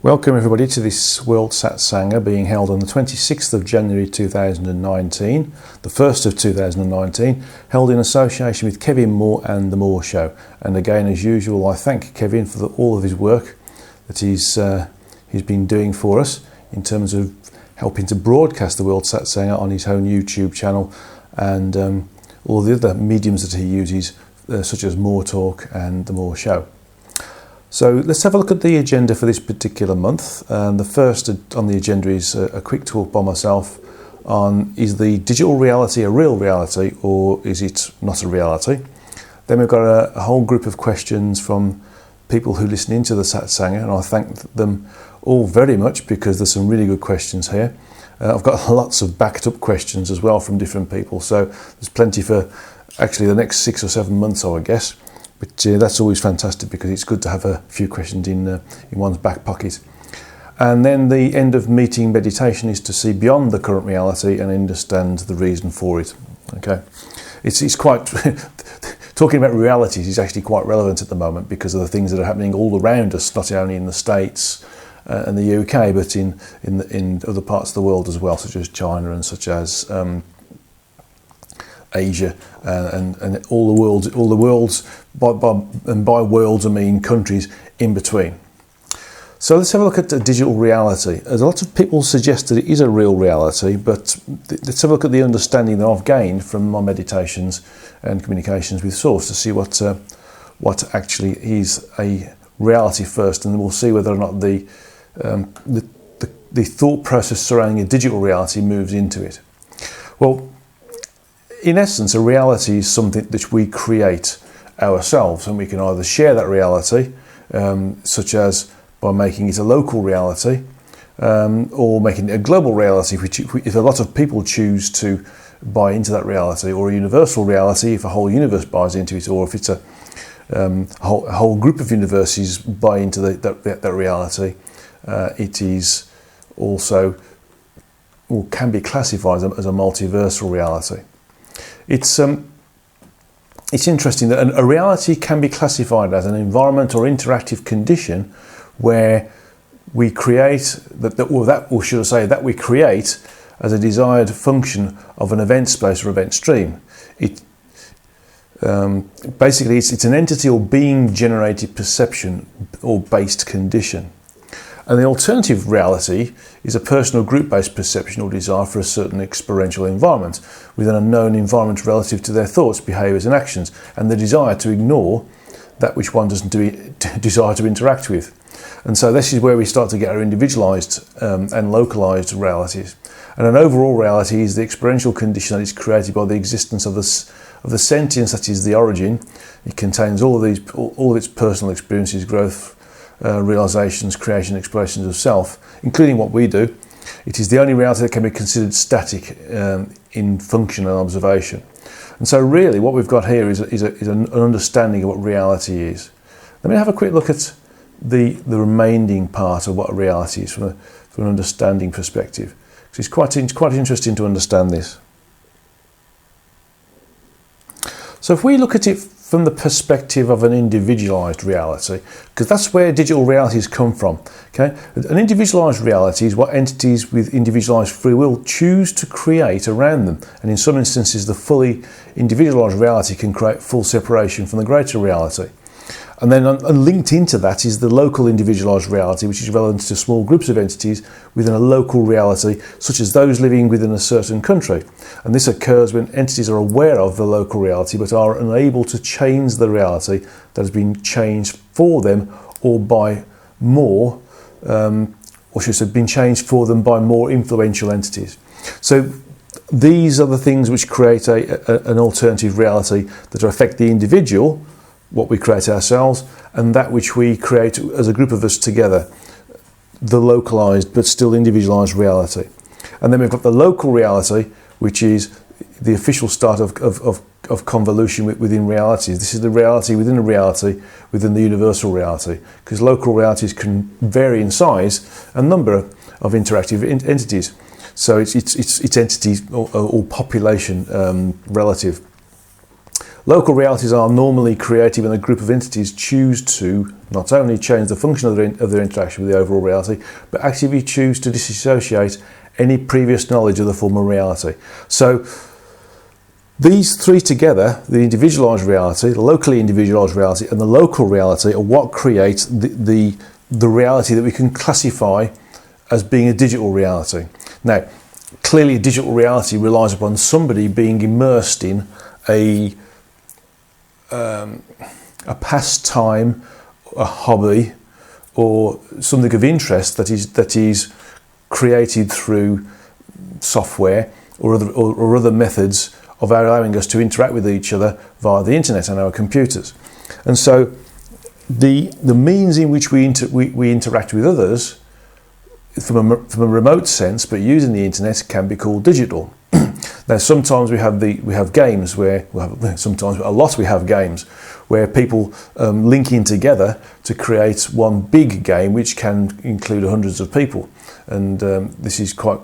Welcome everybody to this WSorld Satsanga being held on the 26th of January 2019, the 1st of 2019, held in association with Kevin Moore and The Moore Show. And again, as usual, I thank Kevin for all of his work that he's been doing for us in terms of helping to broadcast the WSorld Satsanga on his own YouTube channel and all the other mediums that he uses, such as Moore Talk and The Moore Show. So let's have a look at the agenda for this particular month. The first on the agenda is a quick talk by myself on, is the digital reality a real reality or is it not a reality? Then we've got a whole group of questions from people who listen into the Satsanga, and I thank them all very much because there's some really good questions here. I've got lots of backed up questions as well from different people, so there's plenty for actually the next 6 or 7 months, I would guess. But that's always fantastic because it's good to have a few questions in one's back pocket. And then the end of meeting meditation is to see beyond the current reality and understand the reason for it. Okay, it's quite talking about realities is actually quite relevant at the moment because of the things that are happening all around us, not only in the States and the UK, but in other parts of the world as well, such as China and such as Asia and all the worlds, by worlds I mean countries in between. So let's have a look at the digital reality. As a lot of people suggest that it is a real reality, but let's have a look at the understanding that I've gained from my meditations and communications with Source to see what actually is a reality first, and then we'll see whether or not the thought process surrounding a digital reality moves into it. Well, in essence, a reality is something that we create ourselves, and we can either share that reality, such as by making it a local reality, or making it a global reality, which if a lot of people choose to buy into that reality, or a universal reality if a whole universe buys into it, or if it's a whole group of universes buy into that reality, it is also, or can be classified as a multiversal reality. It's interesting that a reality can be classified as an environment or interactive condition where we create that we create as a desired function of an event space or event stream. Basically, it's an entity or being generated perception or based condition. And the alternative reality is a personal group-based perception or desire for a certain experiential environment with an unknown environment relative to their thoughts, behaviours and actions, and the desire to ignore that which one doesn't desire to interact with. And so this is where we start to get our individualised and localised realities. And an overall reality is the experiential condition that is created by the existence of the sentience that is the origin. It contains all of its personal experiences, growth, realizations, creation, explorations of self, including what we do. It is the only reality that can be considered static in function and observation. And so really what we've got here is an understanding of what reality is. Let me have a quick look at the remaining part of what reality is from an understanding perspective. Because it's quite interesting to understand this. So if we look at it from the perspective of an individualized reality, because that's where digital realities come from. Okay, an individualized reality is what entities with individualized free will choose to create around them, and in some instances the fully individualized reality can create full separation from the greater reality. And then linked into that is the local individualized reality, which is relevant to small groups of entities within a local reality, such as those living within a certain country. And this occurs when entities are aware of the local reality but are unable to change the reality that has been changed for them or by more, or should I say, been changed for them by more influential entities. So these are the things which create an alternative reality that affect the individual, what we create ourselves, and that which we create as a group of us together, the localized but still individualized reality. And then we've got the local reality, which is the official start of convolution within realities. This is the reality within a reality within the universal reality, because local realities can vary in size and number of interactive entities. So it's entities or population relative. Local realities are normally created when a group of entities choose to not only change the function of their interaction with the overall reality, but actively choose to disassociate any previous knowledge of the former reality. So these three together, the individualized reality, the locally individualized reality, and the local reality, are what creates the reality that we can classify as being a digital reality. Now, clearly a digital reality relies upon somebody being immersed in a pastime, a hobby, or something of interest that is created through software or other methods of allowing us to interact with each other via the internet and our computers. And so the means in which we interact with others from a remote sense, but using the internet, can be called digital. Now, sometimes we have games where, sometimes a lot we have games where people linking together to create one big game which can include hundreds of people, and this is quite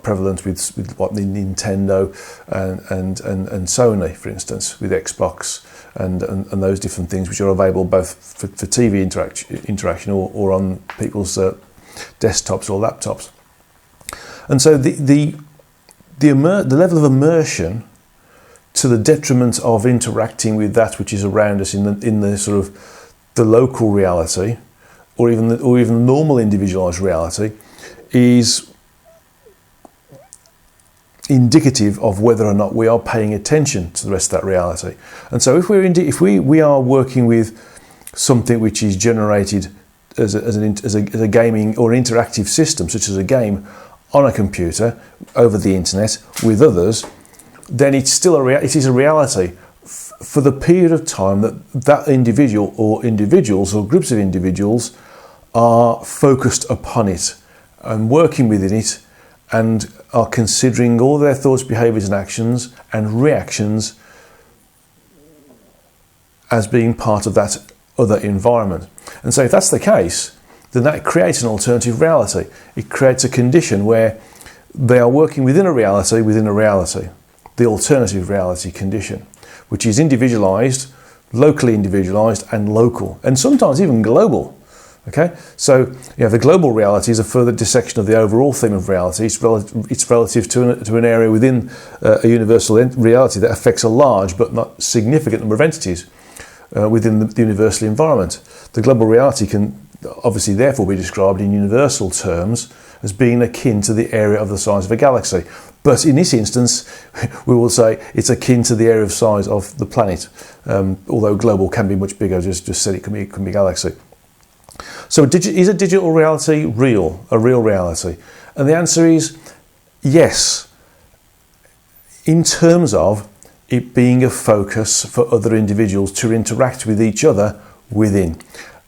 prevalent with what the Nintendo and Sony, for instance, with Xbox and those different things which are available both for TV interaction or on people's desktops or laptops. And so the level of immersion, to the detriment of interacting with that which is around us in the sort of the local reality, or even the normal individualized reality, is indicative of whether or not we are paying attention to the rest of that reality. And so if we are working with something which is generated as a gaming or interactive system, such as a game on a computer over the internet with others, then it's still it is a reality for the period of time that individual or individuals or groups of individuals are focused upon it and working within it, and are considering all their thoughts, behaviours and actions and reactions as being part of that other environment. And so if that's the case, then that creates an alternative reality. It creates a condition where they are working within a reality, the alternative reality condition, which is individualised, locally individualised and local, and sometimes even global. Okay, so the global reality is a further dissection of the overall theme of reality. It's relative to an area within a universal reality that affects a large but not significant number of entities within the universal environment. The global reality can obviously therefore be described in universal terms as being akin to the area of the size of a galaxy. But in this instance, we will say it's akin to the area of size of the planet, although global can be much bigger. Just said it can be galaxy. So is a digital reality real, a real reality? And the answer is yes, in terms of it being a focus for other individuals to interact with each other within.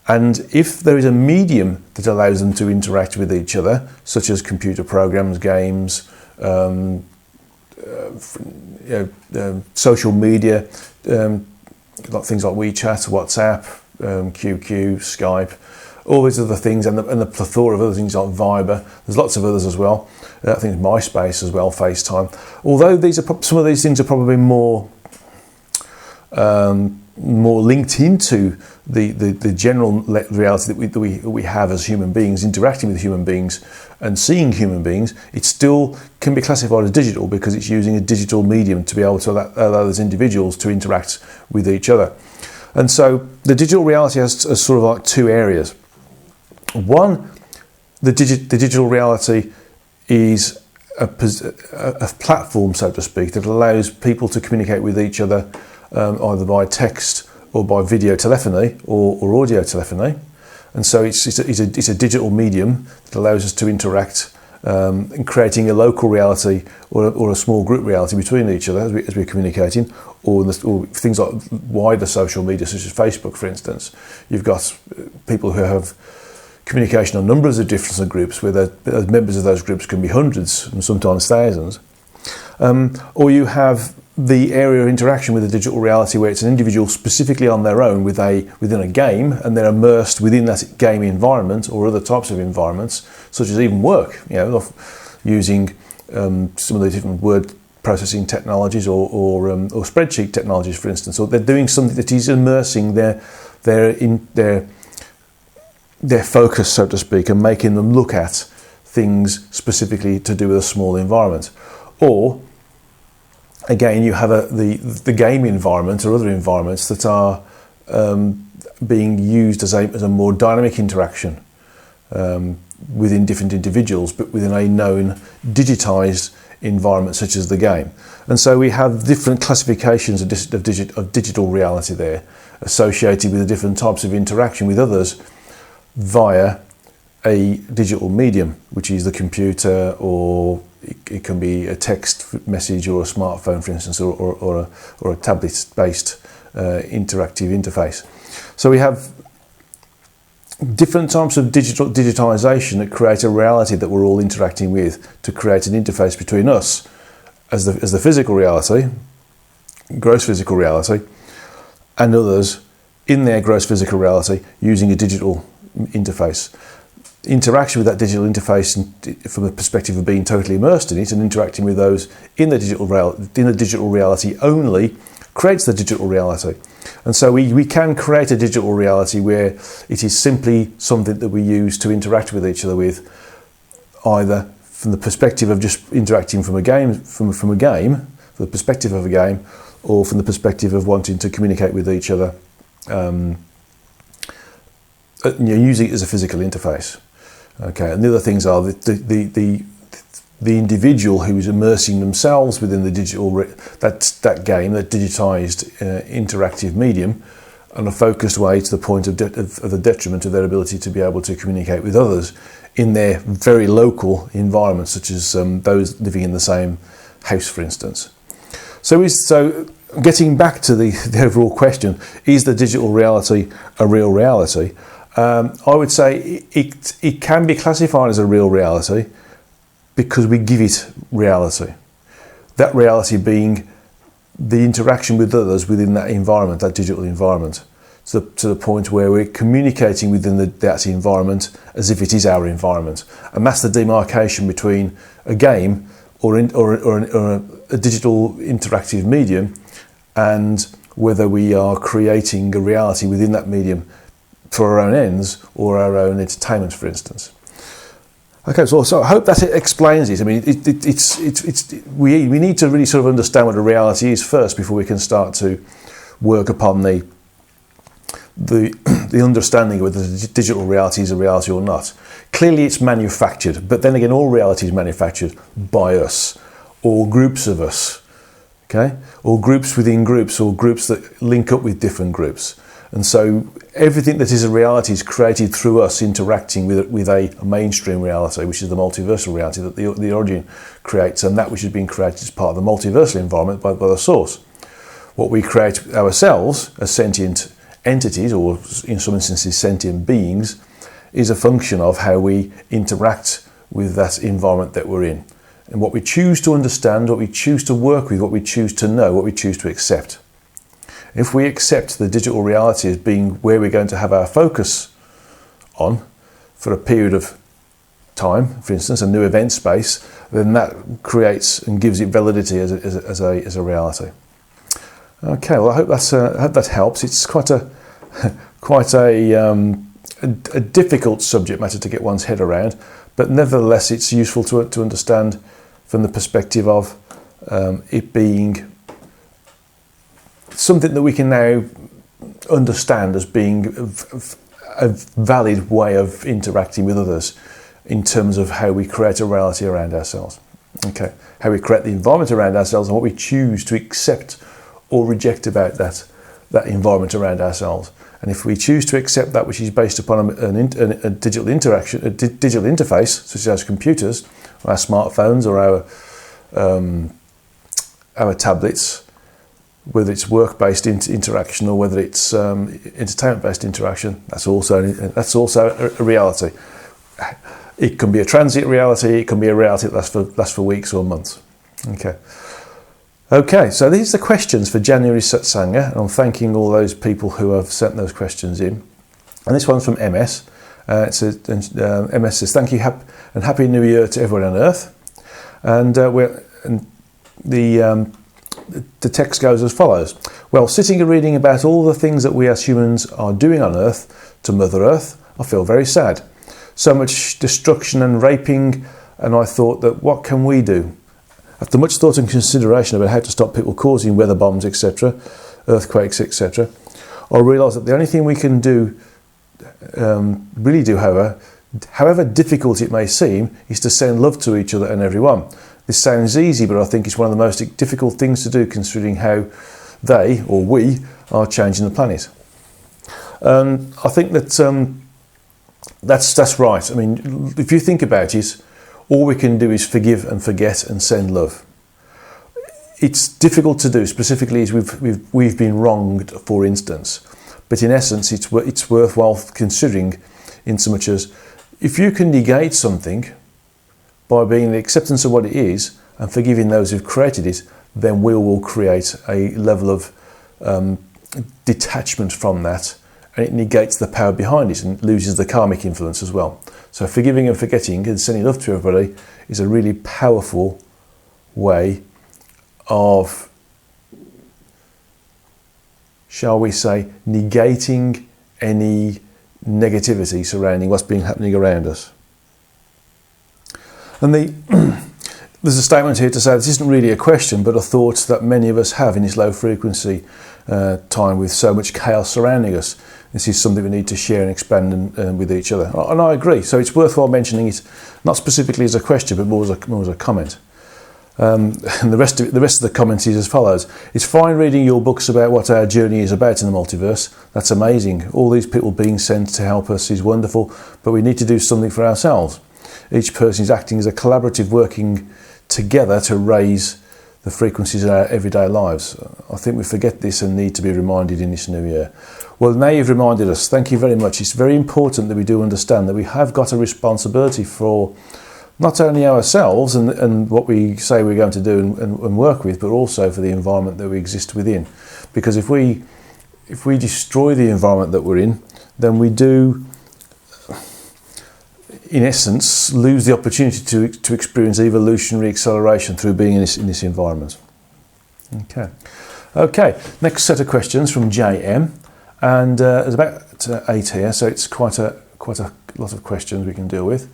And if there is a medium that allows them to interact with each other, such as computer programs, games, social media, things like WeChat, WhatsApp, QQ, Skype, all these other things, and the plethora of other things like Viber. There's lots of others as well. I think MySpace as well, FaceTime. Although some of these things are probably more linked into the general reality that we have as human beings, interacting with human beings and seeing human beings, it still can be classified as digital because it's using a digital medium to be able to allow those individuals to interact with each other. And so the digital reality has sort of like two areas. One, the digital reality is a platform, so to speak, that allows people to communicate with each other either by text or by video telephony or audio telephony. And so it's a digital medium that allows us to interact in creating a local reality or a small group reality between each other as we're communicating, or things like wider social media such as Facebook, for instance. You've got people who have communication on numbers of different groups where the members of those groups can be hundreds and sometimes thousands. Or you have the area of interaction with the digital reality where it's an individual specifically on their own within a game, and they're immersed within that game environment or other types of environments, such as even work, using some of the different word processing technologies or spreadsheet technologies, for instance, or they're doing something that is immersing their focus, so to speak, and making them look at things specifically to do with a small environment. Or again, you have the game environment or other environments that are being used as a more dynamic interaction within different individuals, but within a known digitized environment such as the game. And so we have different classifications of digital reality there, associated with the different types of interaction with others via a digital medium, which is the computer, or it can be a text message or a smartphone, for instance, or a tablet-based interactive interface. So we have different types of digitization that create a reality that we're all interacting with to create an interface between us as the physical reality, gross physical reality, and others in their gross physical reality using a digital interface. Interaction with that digital interface from the perspective of being totally immersed in it and interacting with those in the digital reality only creates the digital reality. And so we can create a digital reality where it is simply something that we use to interact with each other with, either from the perspective of just interacting from a game, from the perspective of a game, or from the perspective of wanting to communicate with each other, using it as a physical interface. Okay, and the other things are the individual who is immersing themselves within the digital that game, that digitized interactive medium, in a focused way to the point of the detriment of their ability to be able to communicate with others in their very local environment, such as those living in the same house, for instance. So getting back to the overall question, is the digital reality a real reality? I would say it can be classified as a real reality because we give it reality. That reality being the interaction with others within that environment, that digital environment, to the point where we're communicating within that environment as if it is our environment. And that's the demarcation between a game or a digital interactive medium and whether we are creating a reality within that medium for our own ends or our own entertainment, for instance. Okay, so I hope that it explains it. I mean, we need to really sort of understand what a reality is first before we can start to work upon the understanding of whether the digital reality is a reality or not. Clearly, it's manufactured, but then again, all reality is manufactured by us or groups of us. Okay, or groups within groups, or groups that link up with different groups. And so everything that is a reality is created through us interacting with a mainstream reality, which is the multiversal reality that the origin creates, and that which has been created as part of the multiversal environment by the source. What we create ourselves as sentient entities, or in some instances sentient beings, is a function of how we interact with that environment that we're in. And what we choose to understand, what we choose to work with, what we choose to know, what we choose to accept. If we accept the digital reality as being where we're going to have our focus on for a period of time, for instance, a new event space, then that creates and gives it validity as a reality. Okay, well, I hope that helps. It's quite a difficult subject matter to get one's head around, but nevertheless, it's useful to understand from the perspective of it being something that we can now understand as being a valid way of interacting with others in terms of how we create a reality around ourselves. Okay, how we create the environment around ourselves and what we choose to accept or reject about that environment around ourselves. And if we choose to accept that which is based upon a digital interaction, a digital interface, such as computers, or our smartphones, or our tablets, whether it's work-based interaction or whether it's entertainment-based interaction, that's also a reality. It can be a transient reality. It can be a reality that lasts for weeks or months. Okay, so these are the questions for January Satsanga, and I'm thanking all those people who have sent those questions in. And this one's from MS. MS says, "Thank you and Happy New Year to everyone on Earth." And the text goes as follows. Well, sitting and reading about all the things that we as humans are doing on Earth to Mother Earth, I feel very sad. So much destruction and raping, and I thought that what can we do? After much thought and consideration about how to stop people causing weather bombs, etc., earthquakes, etc., I realised that the only thing we can do, really do, however difficult it may seem, is to send love to each other and everyone. This sounds easy, but I think it's one of the most difficult things to do, considering how they, or we, are changing the planet. I think that that's right. I mean, if you think about it, all we can do is forgive and forget and send love. It's difficult to do, specifically as we've been wronged, for instance. But in essence, it's worthwhile considering, in so much as if you can negate something by being the acceptance of what it is and forgiving those who've created it, then we will create a level of detachment from that, and it negates the power behind it and loses the karmic influence as well. So forgiving and forgetting and sending love to everybody is a really powerful way of, shall we say, negating any negativity surrounding what's been happening around us. And there's a statement here to say this isn't really a question, but a thought that many of us have in this low frequency time with so much chaos surrounding us. This is something we need to share and expand with each other. And I agree. So it's worthwhile mentioning it, not specifically as a question, but more as a comment. And the rest of the comment is as follows. It's fine reading your books about what our journey is about in the multiverse. That's amazing. All these people being sent to help us is wonderful, but we need to do something for ourselves. Each person is acting as a collaborative, working together to raise the frequencies of our everyday lives. I think we forget this and need to be reminded in this new year. Well, now you've reminded us. Thank you very much. It's very important that we do understand that we have got a responsibility for not only ourselves and what we say we're going to do and work with, but also for the environment that we exist within. Because if we destroy the environment that we're in, then we do, in essence, lose the opportunity to experience evolutionary acceleration through being in this environment. Okay. Next set of questions from JM, and there's about 8 here, so it's quite a lot of questions we can deal with.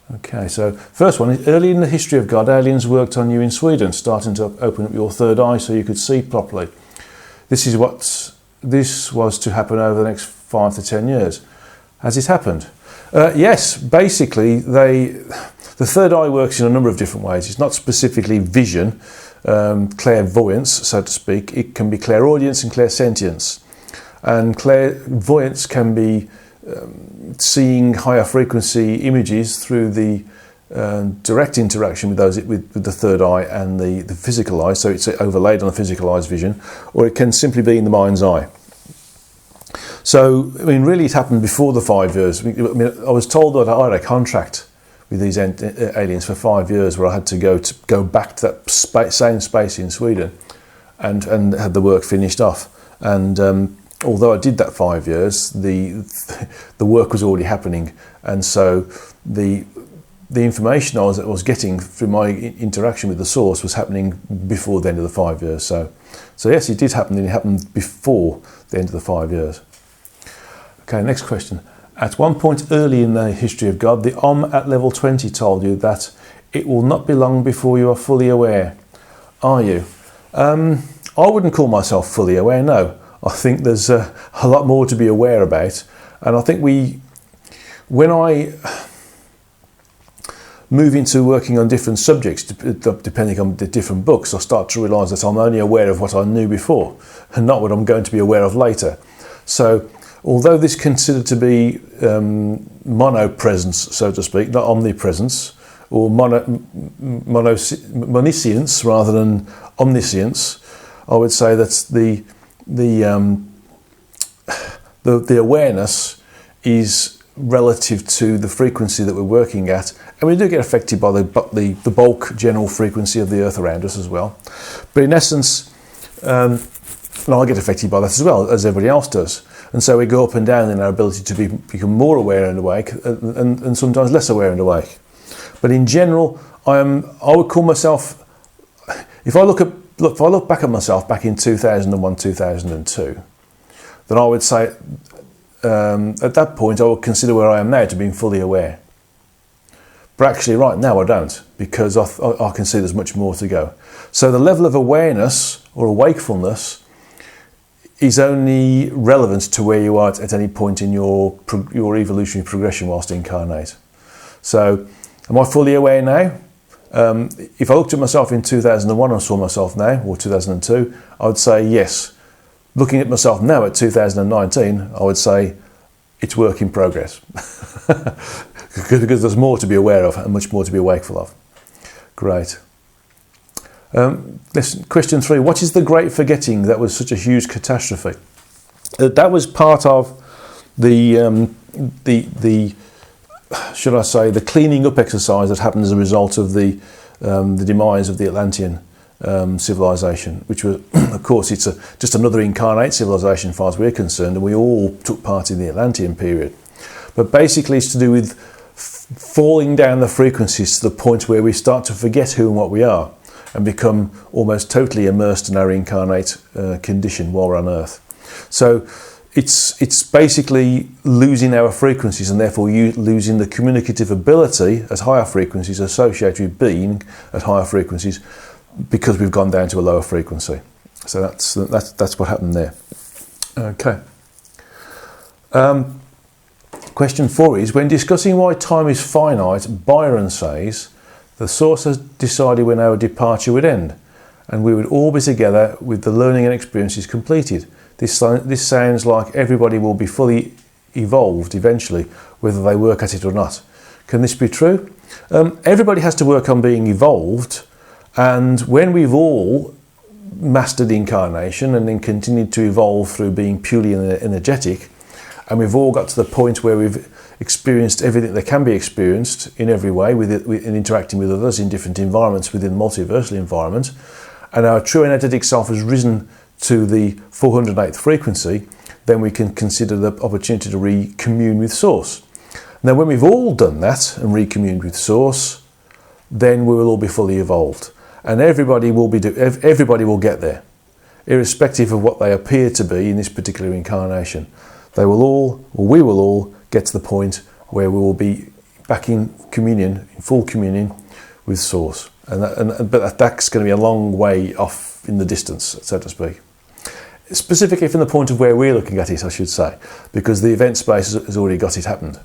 Okay, so first one is, early in the history of God, aliens worked on you in Sweden, starting to open up your third eye so you could see properly. This was to happen over the next 5 to 10 years. Has it happened? Yes, basically the third eye works in a number of different ways. It's not specifically vision, clairvoyance, so to speak. It can be clairaudience and clairsentience. And clairvoyance can be seeing higher frequency images through the direct interaction with the third eye and the physical eye, so it's overlaid on the physical eye's vision, or it can simply be in the mind's eye. So, I mean, really it happened before the 5 years. I was told that I had a contract with these aliens for 5 years where I had to go back to that same space in Sweden and had the work finished off. And although I did that 5 years, the work was already happening, and so the information I was getting through my interaction with the source was happening before the end of the 5 years. So yes, it did happen, and it happened before the end of the 5 years. Okay, next question. At one point early in the history of God, the at level 20 told you that it will not be long before you are fully aware. Are you? I wouldn't call myself fully aware, no. I think there's a lot more to be aware about, and I think when I move into working on different subjects, depending on the different books, I start to realise that I'm only aware of what I knew before and not what I'm going to be aware of later. So although this is considered to be monopresence, so to speak, not omnipresence, or moniscience rather than omniscience, I would say that the awareness is relative to the frequency that we're working at, and we do get affected by the bulk general frequency of the earth around us as well. But in essence, and I get affected by that as well, as everybody else does. And so we go up and down in our ability to become more aware and awake, and sometimes less aware and awake. But in general, I would call myself, If I look back at myself back in 2001, 2002, then I would say at that point I would consider where I am now to being fully aware. But actually right now I don't, because I can see there's much more to go. So the level of awareness or wakefulness is only relevant to where you are at any point in your evolutionary progression whilst incarnate. So am I fully aware now? If I looked at myself in 2001 and saw myself now, or 2002, I would say yes. Looking at myself now at 2019, I would say it's work in progress. Because there's more to be aware of and much more to be wakeful of. Great. Question 3. What is the great forgetting that was such a huge catastrophe? That was part of the should I say, the cleaning up exercise that happened as a result of the demise of the Atlantean civilization, which was, of course, it's just another incarnate civilization as far as we're concerned, and we all took part in the Atlantean period. But basically it's to do with falling down the frequencies to the point where we start to forget who and what we are and become almost totally immersed in our incarnate condition while we're on Earth. So it's basically losing our frequencies and therefore losing the communicative ability at higher frequencies associated with being at higher frequencies because we've gone down to a lower frequency. So that's what happened there. Okay. Question 4 is, when discussing why time is finite, Byron says, the source has decided when our departure would end, and we would all be together with the learning and experiences completed. This sounds like everybody will be fully evolved eventually, whether they work at it or not. Can this be true? Everybody has to work on being evolved, and when we've all mastered incarnation and then continued to evolve through being purely energetic, and we've all got to the point where we've experienced everything that can be experienced in every way, in interacting with others in different environments within the multiversal environment, and our true energetic self has risen to the 408th frequency, then we can consider the opportunity to recommune with Source. Now, when we've all done that and recommuned with Source, then we will all be fully evolved, and everybody will get there, irrespective of what they appear to be in this particular incarnation. We will all get to the point where we will be back in communion, in full communion with Source, but that's going to be a long way off in the distance, so to speak. Specifically from the point of where we're looking at it, I should say, because the event space has already got it happened.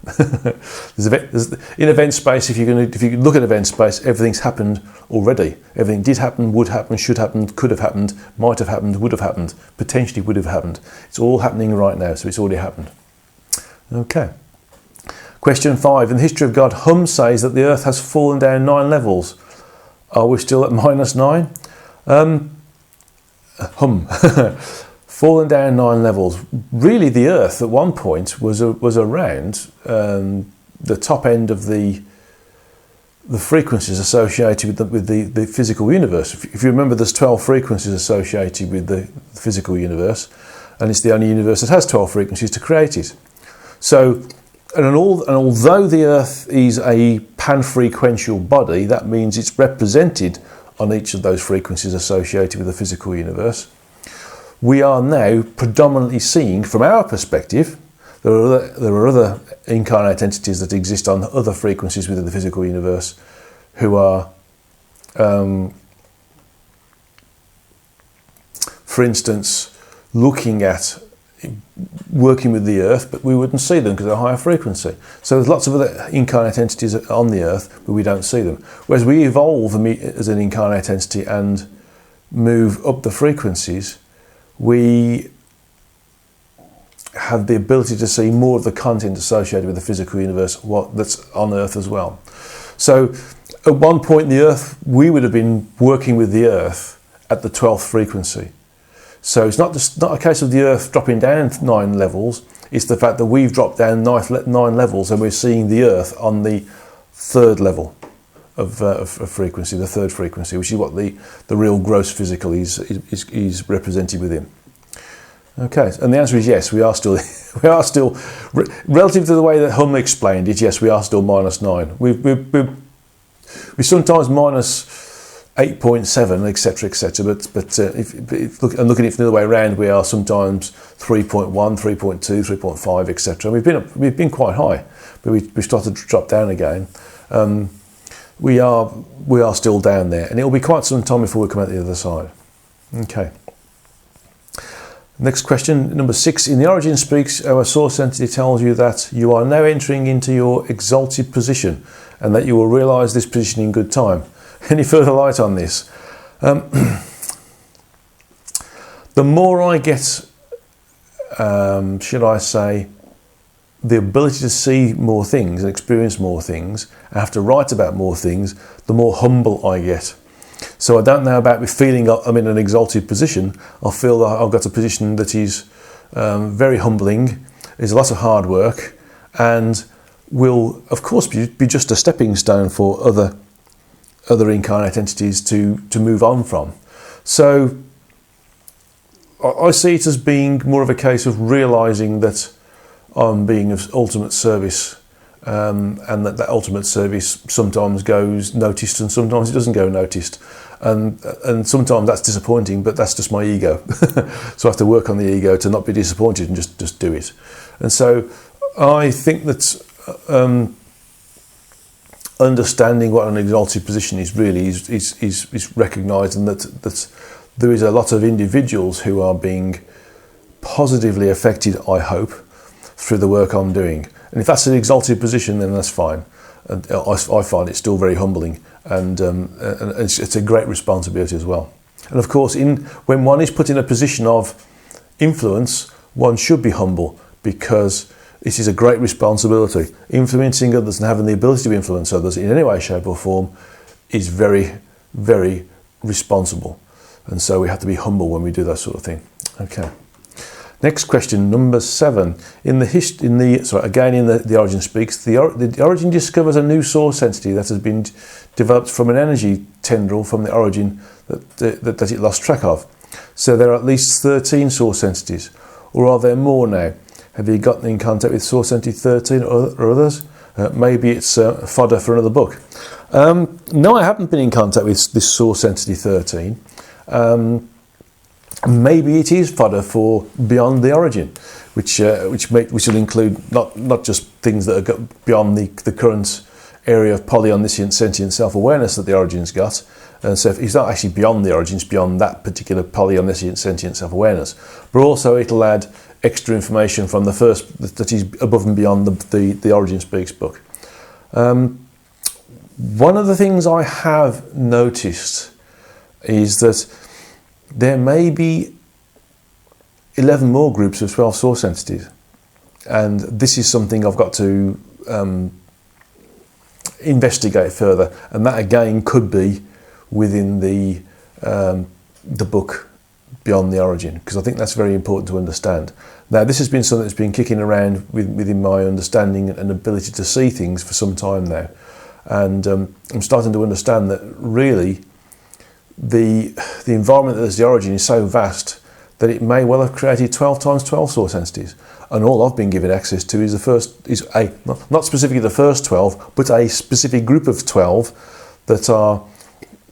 In event space, if you look at event space, everything's happened already. Everything did happen, would happen, should happen, could have happened, might have happened, would have happened, potentially would have happened. It's all happening right now, so it's already happened. Okay. Question 5. In the history of God, Hum says that the Earth has fallen down 9 levels. Are we still at -9? Hum. Fallen down 9 levels. Really, the Earth at one point was around the top end of the frequencies associated with the physical universe. If you remember, there's 12 frequencies associated with the physical universe, and it's the only universe that has 12 frequencies to create it. So, and although the Earth is a pan-frequential body, that means it's represented on each of those frequencies associated with the physical universe. We are now predominantly seeing, from our perspective, there are other incarnate entities that exist on other frequencies within the physical universe who are, for instance, looking at working with the Earth, but we wouldn't see them because they're higher frequency. So there's lots of other incarnate entities on the Earth, but we don't see them. Whereas we evolve as an incarnate entity and move up the frequencies, we have the ability to see more of the content associated with the physical universe that's on Earth as well. So at one point in the Earth, we would have been working with the Earth at the 12th frequency. So it's not a case of the Earth dropping down 9 levels, it's the fact that we've dropped down 9 levels and we're seeing the Earth on the 3rd level of frequency, the 3rd frequency, which is what the real gross physical is represented within. Okay, and the answer is yes, we are still relative to the way that Hum explained it, yes, we are still -9. We sometimes 8.7, etc., etc. But and looking at it from the other way around, we are sometimes 3.1, 3.2, 3.5, etc. We've been quite high, but we started to drop down again. We are still down there, and it will be quite some time before we come out the other side. Okay. Next question, number 6. In the Origin Speaks, our source entity tells you that you are now entering into your exalted position, and that you will realise this position in good time. Any further light on this? The more I get, should I say, the ability to see more things and experience more things, I have to write about more things, the more humble I get. So I don't know about me feeling I'm in an exalted position. I feel that I've got a position that is very humbling, is a lot of hard work, and will, of course, be just a stepping stone for other incarnate entities to move on from. So I see it as being more of a case of realising that I'm being of ultimate service, and that ultimate service sometimes goes noticed and sometimes it doesn't go noticed, and sometimes that's disappointing, but that's just my ego. So I have to work on the ego to not be disappointed and just do it. And so I think that understanding what an exalted position is really is recognising that there is a lot of individuals who are being positively affected, I hope, through the work I'm doing. And if that's an exalted position, then that's fine. And I find it still very humbling, and it's a great responsibility as well. And of course, when one is put in a position of influence, one should be humble, because it is a great responsibility. Influencing others and having the ability to influence others in any way, shape or form is very, very responsible. And so we have to be humble when we do that sort of thing. Okay. Next question, number 7. In the Origin Speaks, the Origin discovers a new source entity that has been developed from an energy tendril from the Origin that it lost track of. So there are at least 13 source entities, or are there more now? Have you gotten in contact with source entity 13 or others? Maybe it's fodder for another book. No, I haven't been in contact with this source entity 13. Maybe it is fodder for Beyond the Origin, which will include not just things that are beyond the current area of polyomniscient sentient self-awareness that the Origin's got. And so it's not actually beyond the Origin, it's beyond that particular polyomniscient sentient self-awareness. But also it'll add extra information from the first, that is above and beyond the Origin Speaks book. One of the things I have noticed is that there may be 11 more groups of 12 source entities, and this is something I've got to investigate further, and that again could be within the book Beyond the Origin, because I think that's very important to understand. Now, this has been something that's been kicking around within my understanding and ability to see things for some time now, and I'm starting to understand that really the environment that is the Origin is so vast that it may well have created 12 times 12 source entities, and all I've been given access to is not specifically the first 12, but a specific group of 12 that are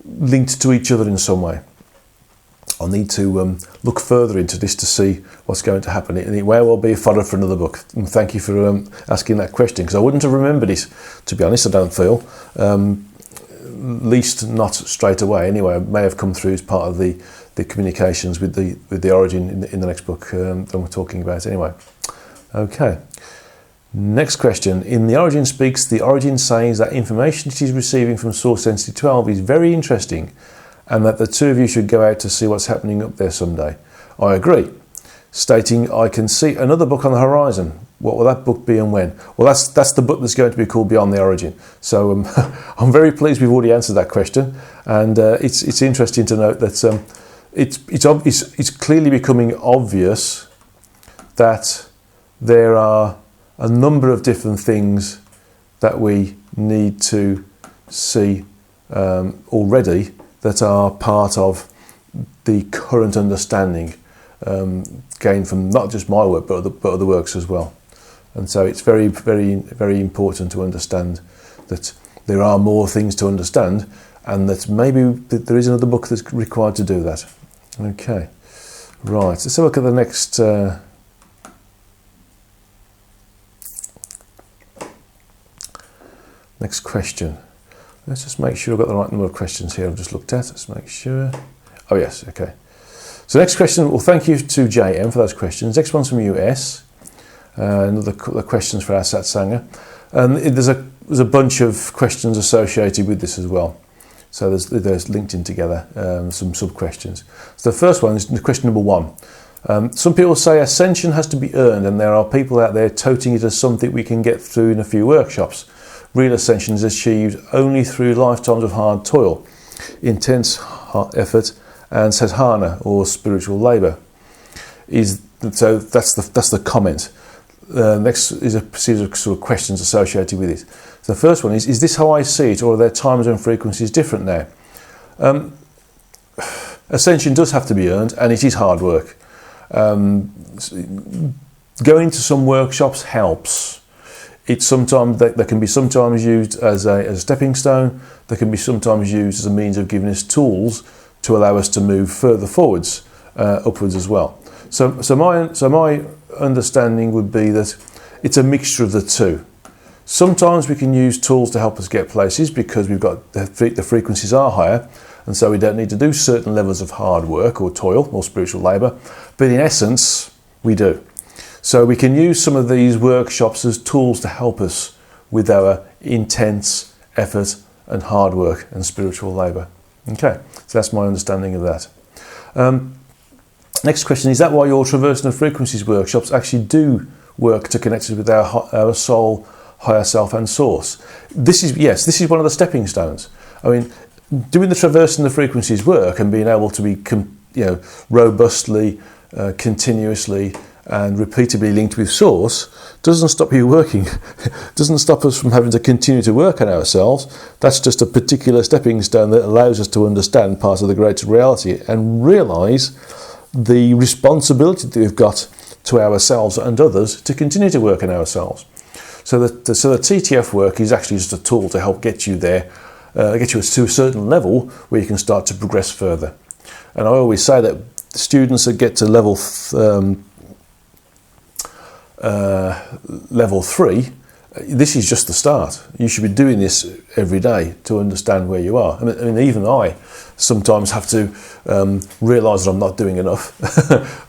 linked to each other in some way. I'll need to look further into this to see what's going to happen, and it may well be fodder for another book. And thank you for asking that question, because I wouldn't have remembered it, to be honest. I don't feel, least not straight away. Anyway, it may have come through as part of the communications with the Origin in the next book that we're talking about. Anyway, okay. Next question. In the Origin Speaks, the Origin says that information it is receiving from Source Entity 12 is very interesting, and that the two of you should go out to see what's happening up there someday. I agree, stating, I can see another book on the horizon. What will that book be and when? Well, that's the book that's going to be called Beyond the Origin. So I'm very pleased we've already answered that question, and it's interesting to note that it's clearly becoming obvious that there are a number of different things that we need to see already that are part of the current understanding gained from not just my work but other works as well. And so it's very, very, very important to understand that there are more things to understand, and that maybe there is another book that's required to do that. Okay, right, let's have a look at the next question. Let's just make sure I've got the right number of questions here I've just looked at. Let's make sure. Oh yes, okay. So next question, well, thank you to JM for those questions. Next one's from US. Another couple of questions for our Satsanga. And there's a bunch of questions associated with this as well. So there's linked in together, some sub-questions. So the first one is question number 1. Some people say ascension has to be earned, and there are people out there toting it as something we can get through in a few workshops. Real ascension is achieved only through lifetimes of hard toil, intense effort, and sadhana, or spiritual labour. So that's the comment. Next is a series of sort of questions associated with it. So the first one is this how I see it, or are there times when frequency is different now? Ascension does have to be earned, and it is hard work. Going to some workshops helps. It's sometimes they can be sometimes used as a stepping stone. They can be sometimes used as a means of giving us tools to allow us to move further forwards, upwards as well. So my understanding would be that it's a mixture of the two. Sometimes we can use tools to help us get places because we've got the frequencies are higher, and so we don't need to do certain levels of hard work or toil or spiritual labour, but in essence we do. So we can use some of these workshops as tools to help us with our intense effort and hard work and spiritual labour. Okay, so that's my understanding of that. Next question, is that why your Traversing of Frequencies workshops actually do work to connect us with our soul, higher self and source? This is one of the stepping stones. I mean, doing the Traversing the Frequencies work and being able to be robustly, continuously and repeatedly linked with source doesn't stop you working. Doesn't stop us from having to continue to work on ourselves. That's just a particular stepping stone that allows us to understand part of the greater reality and realise the responsibility that we've got to ourselves and others to continue to work on ourselves. So the TTF work is actually just a tool to help get you there, get you to a certain level where you can start to progress further. And I always say that students that get to level 3, this is just the start. You should be doing this every day to understand where you are. I mean even I sometimes have to realise that I'm not doing enough.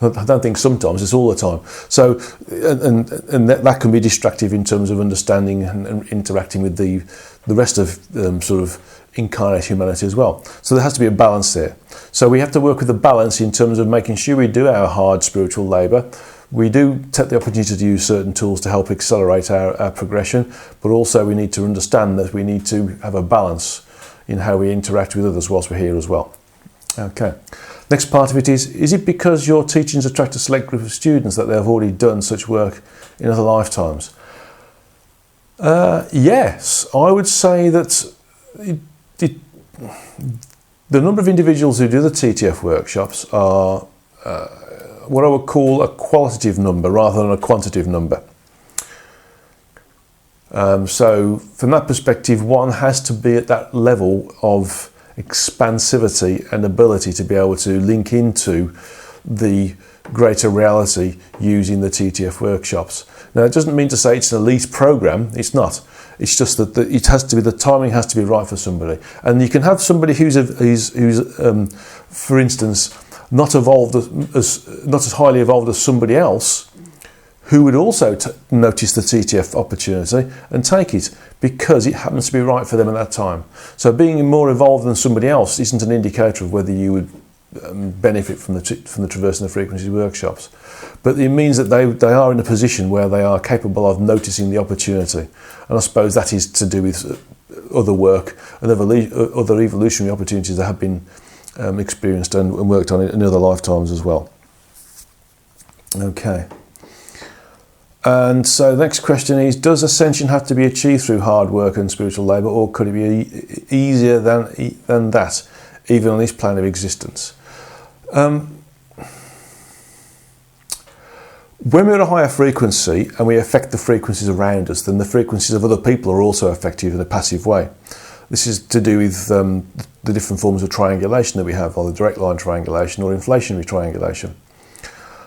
I don't think sometimes, it's all the time. So, and that can be distractive in terms of understanding and interacting with the rest of sort of incarnate humanity as well. So there has to be a balance there. So we have to work with the balance in terms of making sure we do our hard spiritual labour. We do take the opportunity to use certain tools to help accelerate our progression, but also we need to understand that we need to have a balance in how we interact with others whilst we're here as well. Okay. Next part of it is it because your teachings attract a select group of students that they have already done such work in other lifetimes? Yes, I would say that the number of individuals who do the TTF workshops are what I would call a qualitative number rather than a quantitative number. So from that perspective, one has to be at that level of expansivity and ability to be able to link into the greater reality using the TTF workshops. Now, it doesn't mean to say it's an elite program. It's not. It's just that it has to be, the timing has to be right for somebody. And you can have somebody who's for instance, not as highly evolved as somebody else, who would also notice the TTF opportunity and take it because it happens to be right for them at that time. So being more evolved than somebody else isn't an indicator of whether you would benefit from the Traversing the Frequencies workshops. But it means that they are in a position where they are capable of noticing the opportunity. And I suppose that is to do with other work and other evolutionary opportunities that have been experienced and worked on in other lifetimes as well. Okay. And so the next question is, does ascension have to be achieved through hard work and spiritual labour, or could it be easier than that, even on this plane of existence? When we're at a higher frequency and we affect the frequencies around us, then the frequencies of other people are also affected in a passive way. This is to do with the different forms of triangulation that we have, either direct line triangulation or inflationary triangulation.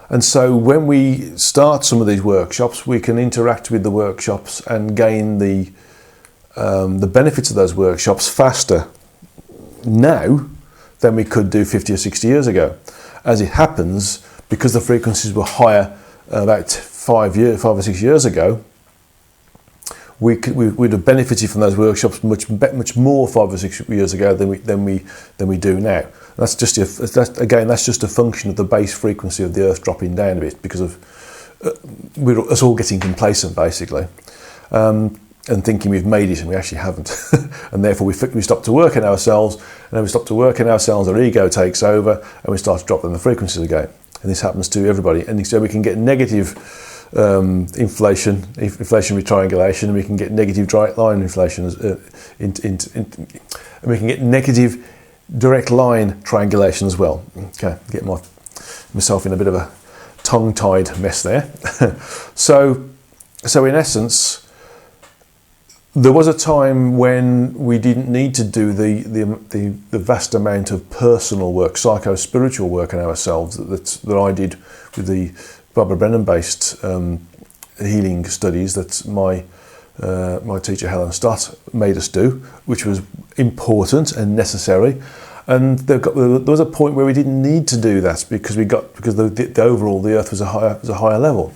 And so when we start some of these workshops, we can interact with the workshops and gain the benefits of those workshops faster now than we could do 50 or 60 years ago. As it happens, because the frequencies were higher about 5 or 6 years ago, we'd have benefited from those workshops much more 5 or 6 years ago than we do now. That's just a function of the base frequency of the Earth dropping down a bit, because of us all getting complacent basically, and thinking we've made it, and we actually haven't. And therefore we stop to work on ourselves, and when we stop to work on ourselves, our ego takes over, and we start to drop down the frequencies again. And this happens to everybody, and so we can get negative inflationary triangulation, and we can get negative direct line inflation, and we can get negative direct line triangulation as well. Okay, get myself in a bit of a tongue-tied mess there. So in essence, there was a time when we didn't need to do the vast amount of personal work, psycho-spiritual work on ourselves that I did with the Barbara Brennan-based healing studies that my teacher Helen Stott made us do, which was important and necessary. And there was a point where we didn't need to do that because the overall the Earth was a higher level.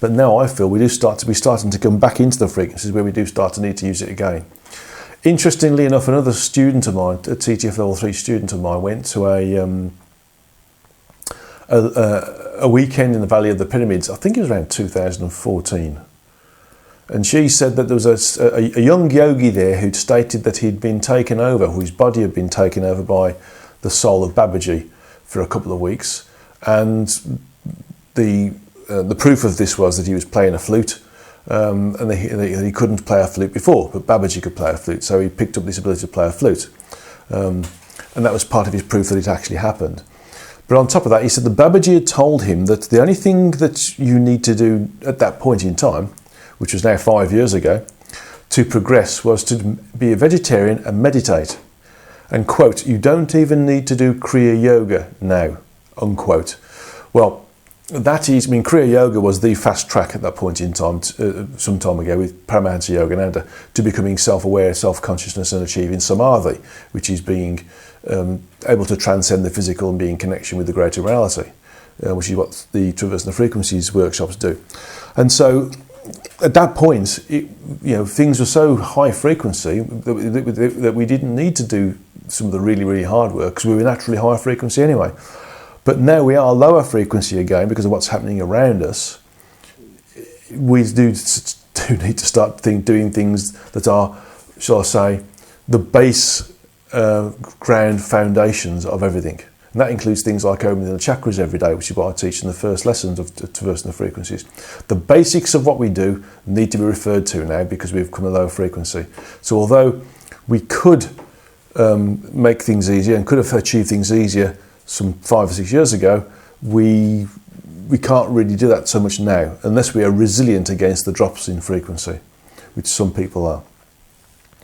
But now I feel we do start to be starting to come back into the frequencies where we do start to need to use it again. Interestingly enough, another student of mine, a TTF level 3 student of mine, went to a weekend in the Valley of the Pyramids. I think it was around 2014. And she said that there was a young yogi there who'd stated that he'd been taken over, his body had been taken over by the soul of Babaji for a couple of weeks. And the proof of this was that he was playing a flute, and he couldn't play a flute before, but Babaji could play a flute. So he picked up this ability to play a flute. And that was part of his proof that it actually happened. But on top of that, he said that Babaji had told him that the only thing that you need to do at that point in time, which was now 5 years ago, to progress was to be a vegetarian and meditate. And quote, you don't even need to do Kriya Yoga now, unquote. Well, that is, Kriya Yoga was the fast track at that point in time, some time ago, with Paramahansa Yogananda, to becoming self-aware, self-consciousness and achieving Samadhi, which is being able to transcend the physical and be in connection with the greater reality, which is what the Traversing the Frequencies workshops do. And so at that point, things were so high frequency that we didn't need to do some of the really, really hard work because we were naturally high frequency anyway. But now we are lower frequency again because of what's happening around us. We do need to start doing things that are, shall I say, the base ground foundations of everything. And that includes things like opening the chakras every day, which is what I teach in the first lessons of Traversing the Frequencies. The basics of what we do need to be referred to now because we've come a low frequency. So although we could make things easier and could have achieved things easier some 5 or 6 years ago, we can't really do that so much now unless we are resilient against the drops in frequency, which some people are.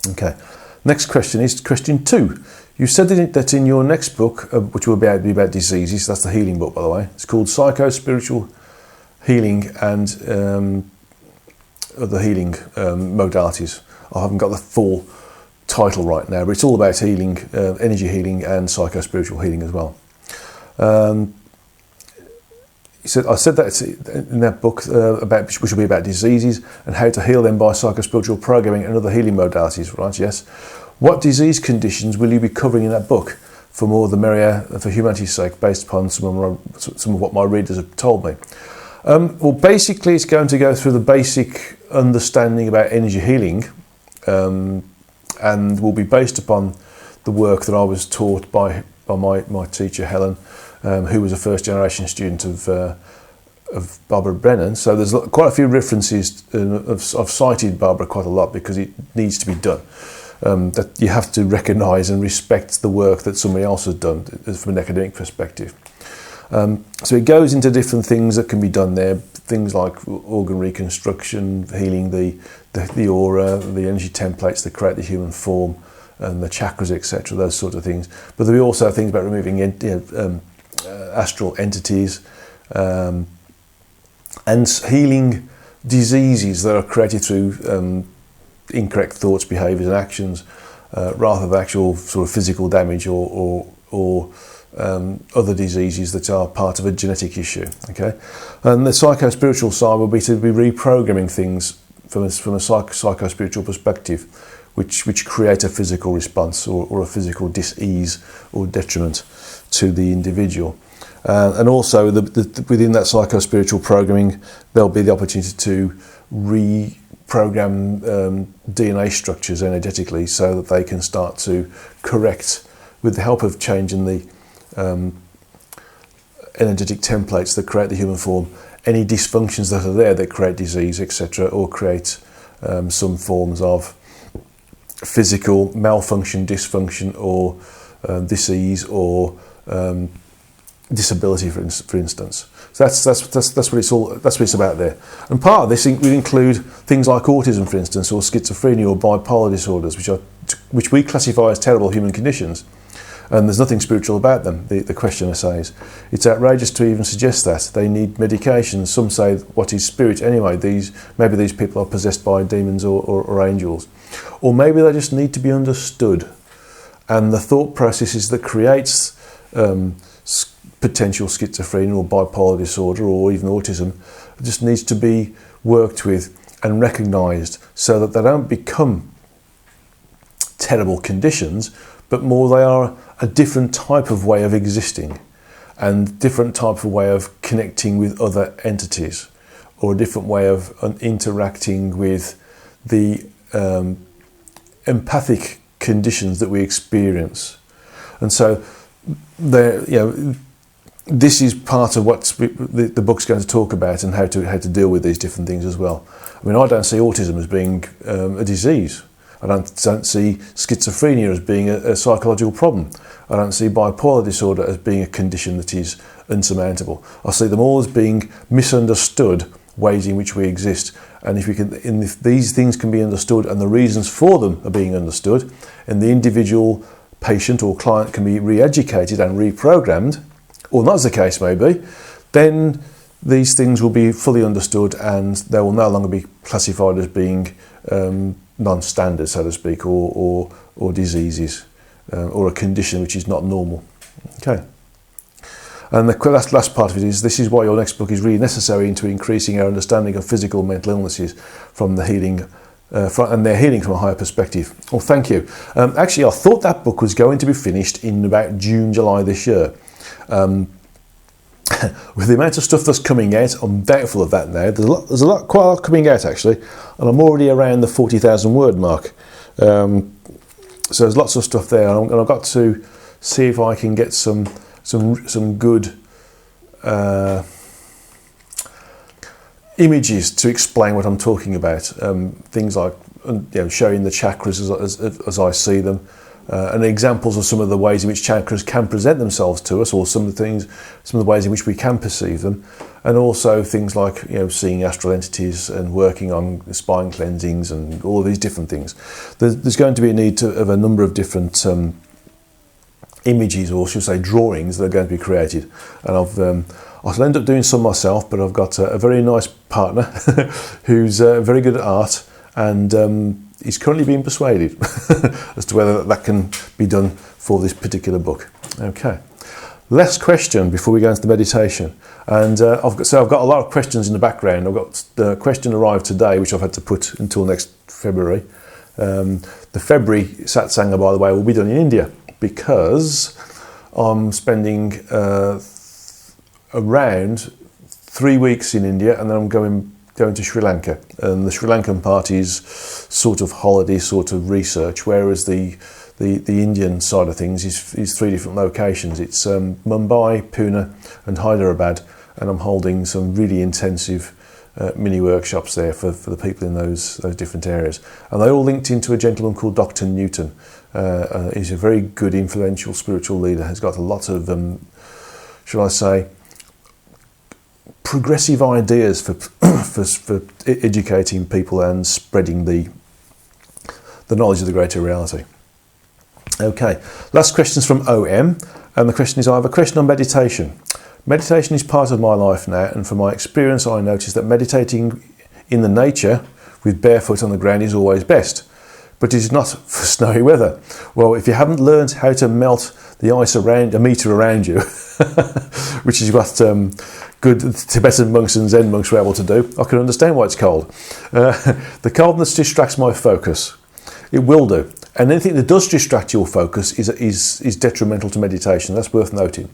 Okay, next question is question 2. You said that in your next book, which will be about diseases, that's the healing book, by the way. It's called Psycho-Spiritual Healing and the healing modalities. I haven't got the full title right now, but it's all about healing, energy healing and psycho-spiritual healing as well. I said that in that book, which will be about diseases and how to heal them by psycho-spiritual programming and other healing modalities, right? Yes. What disease conditions will you be covering in that book? For more the merrier, for humanity's sake, based upon some of what my readers have told me. Well, basically, it's going to go through the basic understanding about energy healing, and will be based upon the work that I was taught by my teacher Helen, who was a first-generation student of Barbara Brennan. So there's quite a few references. I've cited Barbara quite a lot because it needs to be done. That you have to recognise and respect the work that somebody else has done from an academic perspective. So it goes into different things that can be done there, things like organ reconstruction, healing the aura, the energy templates that create the human form, and the chakras, etc., those sort of things. But there'll be also things about removing astral entities and healing diseases that are created through incorrect thoughts, behaviours and actions, rather than actual sort of physical damage or other diseases that are part of a genetic issue. Okay, and the psycho-spiritual side will be to be reprogramming things from a psycho-spiritual perspective, which create a physical response or a physical dis-ease or detriment to the individual. And also within that psycho-spiritual programming, there'll be the opportunity to reprogram DNA structures energetically so that they can start to correct, with the help of changing the energetic templates that create the human form, any dysfunctions that are there that create disease, etc., or create some forms of physical malfunction, dysfunction, or disease, or disability, for instance. So that's what it's about there. And part of this would include things like autism, for instance, or schizophrenia, or bipolar disorders, which we classify as terrible human conditions. And there's nothing spiritual about them, the questioner says. It's outrageous to even suggest that. They need medication. Some say, what is spirit anyway? Maybe these people are possessed by demons or angels. Or maybe they just need to be understood. And the thought processes that creates potential schizophrenia or bipolar disorder or even autism just needs to be worked with and recognised so that they don't become terrible conditions, but more they are a different type of way of existing and different type of way of connecting with other entities, or a different way of interacting with the empathic conditions that we experience. And so this is part of what the book's going to talk about, and how to deal with these different things as well. I mean, I don't see autism as being a disease. I don't see schizophrenia as being a psychological problem. I don't see bipolar disorder as being a condition that is insurmountable. I see them all as being misunderstood ways in which we exist. And if these things can be understood and the reasons for them are being understood, and the individual patient or client can be re-educated and reprogrammed, or not as the case may be, then these things will be fully understood and they will no longer be classified as being non-standard, so to speak, or diseases, or a condition which is not normal. Okay. And the last part of it is, this is why your next book is really necessary into increasing our understanding of physical and mental illnesses from the healing, and their healing from a higher perspective. Well, thank you. Actually, I thought that book was going to be finished in about June, July this year. With the amount of stuff that's coming out, I'm doubtful of that now. There's quite a lot coming out actually, and I'm already around the 40,000 word mark. So there's lots of stuff there, and I've got to see if I can get some good images to explain what I'm talking about. Things like showing the chakras as I see them. And examples of some of the ways in which chakras can present themselves to us, or some of the ways in which we can perceive them, and also things like seeing astral entities and working on spine cleansings and all of these different things. There's going to be a need of a number of different images, or should I say drawings, that are going to be created. And I'll end up doing some myself, but I've got a very nice partner who's very good at art, and he's currently being persuaded as to whether that can be done for this particular book. Okay. Last question before we go into the meditation. And I've got a lot of questions in the background. I've got the question arrived today, which I've had to put until next February. The February Satsanga, by the way, will be done in India, because I'm spending around 3 weeks in India, and then I'm going to Sri Lanka, and the Sri Lankan part is sort of holiday, sort of research, whereas the Indian side of things is 3 different locations. It's Mumbai, Pune and Hyderabad, and I'm holding some really intensive mini workshops there for the people in those different areas, and they all linked into a gentleman called Dr. Newton. He's a very good, influential spiritual leader. He's got a lot of shall I say, progressive ideas for educating people and spreading the knowledge of the greater reality. Okay, last question is from OM, and the question is, I have a question on meditation. Meditation is part of my life now, and from my experience I noticed that meditating in the nature with barefoot on the ground is always best, but it is not for snowy weather. Well, if you haven't learned how to melt the ice around a metre around you, which is what good Tibetan monks and Zen monks were able to do, I can understand why it's cold. The coldness distracts my focus. It will do. And anything that does distract your focus is detrimental to meditation. That's worth noting.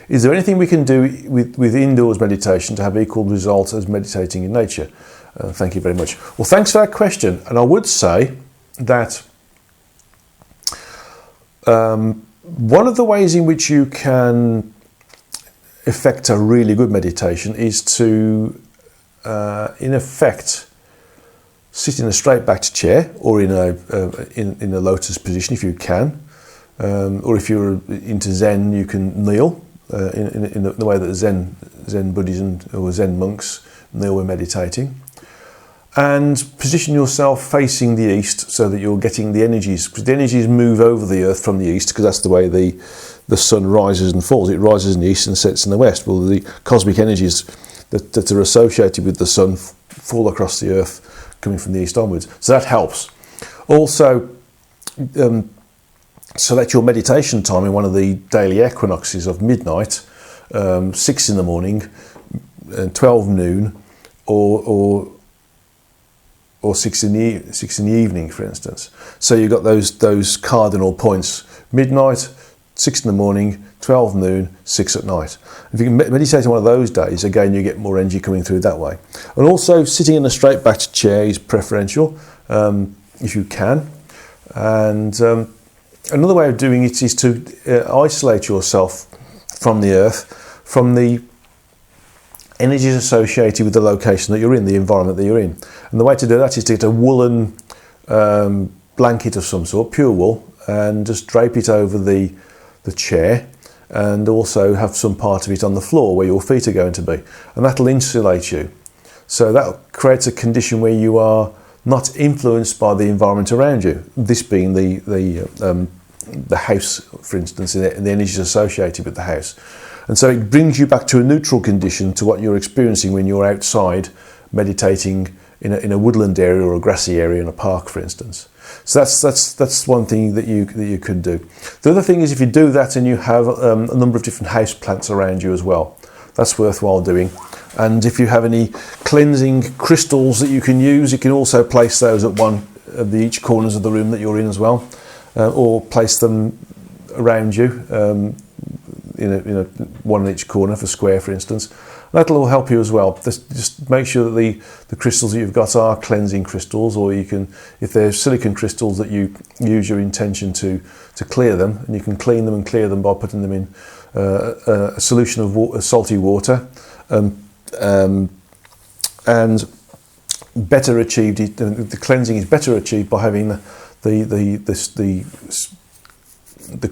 Is there anything we can do with indoors meditation to have equal results as meditating in nature? Thank you very much. Well, thanks for that question. And I would say that one of the ways in which you can effect a really good meditation is to, in effect, sit in a straight-backed chair or in a lotus position if you can, or if you're into Zen, you can kneel in the way that Zen Buddhism or Zen monks kneel when meditating, and position yourself facing the east so that you're getting the energies, because the energies move over the earth from the east, because that's the way the sun rises and falls. It rises in the east and sets in the west. Well, the cosmic energies that are associated with the sun fall across the earth coming from the east onwards. So that helps. Also, select your meditation time in one of the daily equinoxes of midnight, 6 in the morning, 12 noon, or 6 in the evening, for instance. So you've got those cardinal points: midnight, 6 in the morning, 12 noon, 6 at night. If you can meditate on one of those days, again, you get more energy coming through that way. And also, sitting in a straight-backed chair is preferential, if you can. And another way of doing it is to isolate yourself from the earth, from the energies associated with the location that you're in, the environment that you're in. And the way to do that is to get a woolen blanket of some sort, pure wool, and just drape it over the chair, and also have some part of it on the floor where your feet are going to be, and that'll insulate you. So that creates a condition where you are not influenced by the environment around you, this being the house, for instance, and the energies associated with the house. And so it brings you back to a neutral condition to what you're experiencing when you're outside meditating in a woodland area or a grassy area in a park, for instance. So that's one thing that you could do. The other thing is, if you do that and you have a number of different house plants around you as well, that's worthwhile doing. And if you have any cleansing crystals that you can use, you can also place those at one of each corners of the room that you're in as well, or place them around you, one in each corner for square, for instance. That'll all help you as well. Just make sure that the crystals that you've got are cleansing crystals, or you can, if they're silicon crystals, that you use your intention to clear them, and you can clean them and clear them by putting them in a solution of salty water, and better achieved. The cleansing is better achieved by having the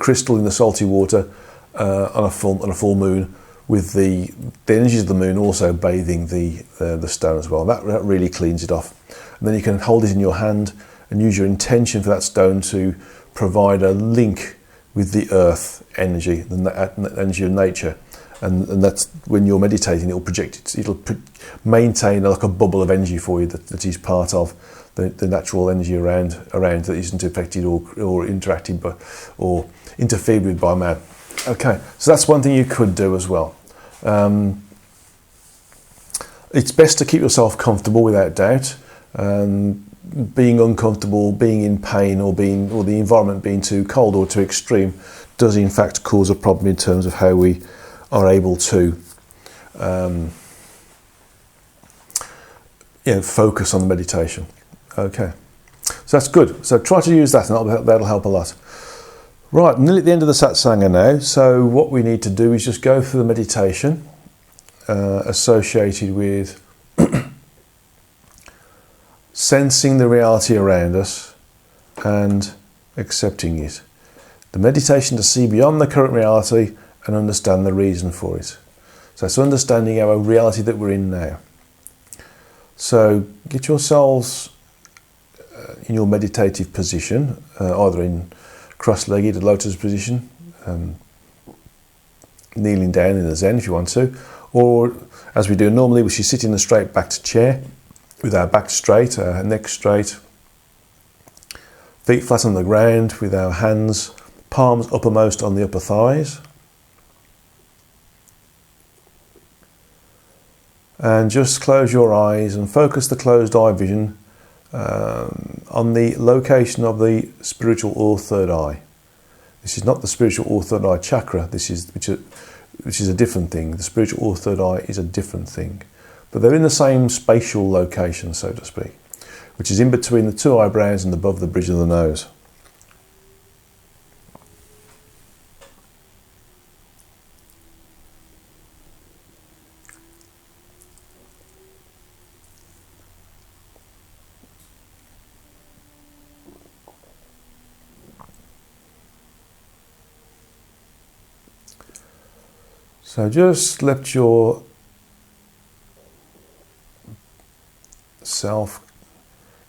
crystal in the salty water on a full moon, with the energies of the moon also bathing the stone as well. That really cleans it off. And then you can hold it in your hand and use your intention for that stone to provide a link with the earth energy, the energy of nature. And that's when you're meditating, it'll maintain like a bubble of energy for you that is part of the natural energy around that isn't affected or interacted by or interfered with by man. Okay, so that's one thing you could do as well. It's best to keep yourself comfortable, without doubt. Being uncomfortable, being in pain, or the environment being too cold or too extreme does in fact cause a problem in terms of how we are able to focus on the meditation. Okay, so that's good. So try to use that, and that'll help a lot. Right, nearly at the end of the Satsanga now. So what we need to do is just go through the meditation associated with sensing the reality around us and accepting it. The meditation to see beyond the current reality and understand the reason for it. So it's understanding our reality that we're in now. So get yourselves in your meditative position, either in cross-legged, lotus position, kneeling down in the Zen if you want to, or as we do normally, we should sit in a straight backed chair with our back straight, our neck straight, feet flat on the ground with our hands, palms uppermost on the upper thighs. And just close your eyes and focus the closed eye vision on the location of the spiritual or third eye. This is not the spiritual or third eye chakra, which is a different thing. The spiritual or third eye is a different thing. But they're in the same spatial location, so to speak, which is in between the two eyebrows and above the bridge of the nose. So just let your self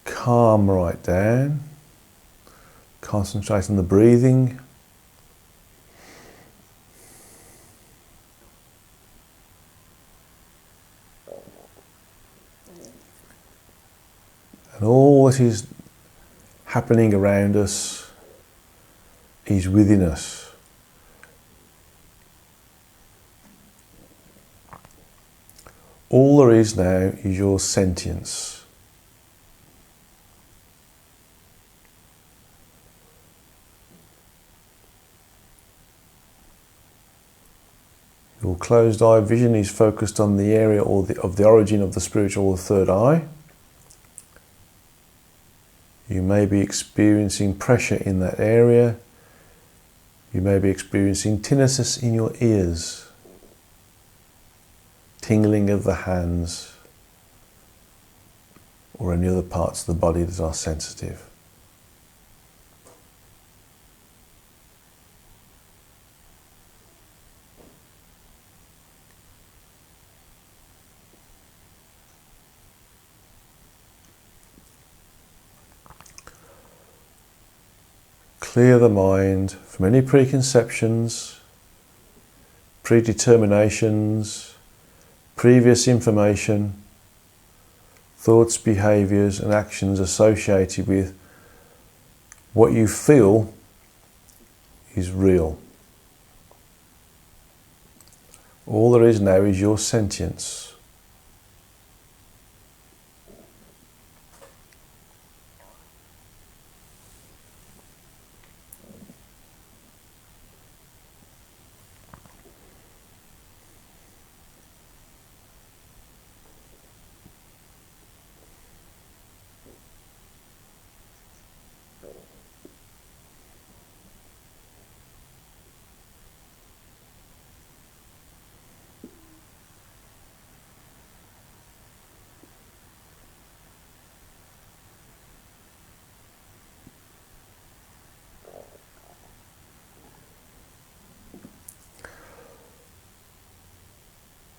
calm right down. Concentrate on the breathing. And all that is happening around us is within us. All there is now is your sentience. Your closed eye vision is focused on the area of the origin of the spiritual or third eye. You may be experiencing pressure in that area. You may be experiencing tinnitus in your ears. Tingling of the hands, or any other parts of the body that are sensitive. Clear the mind from any preconceptions, predeterminations, previous information, thoughts, behaviours and actions associated with what you feel is real. All there is now is your sentience.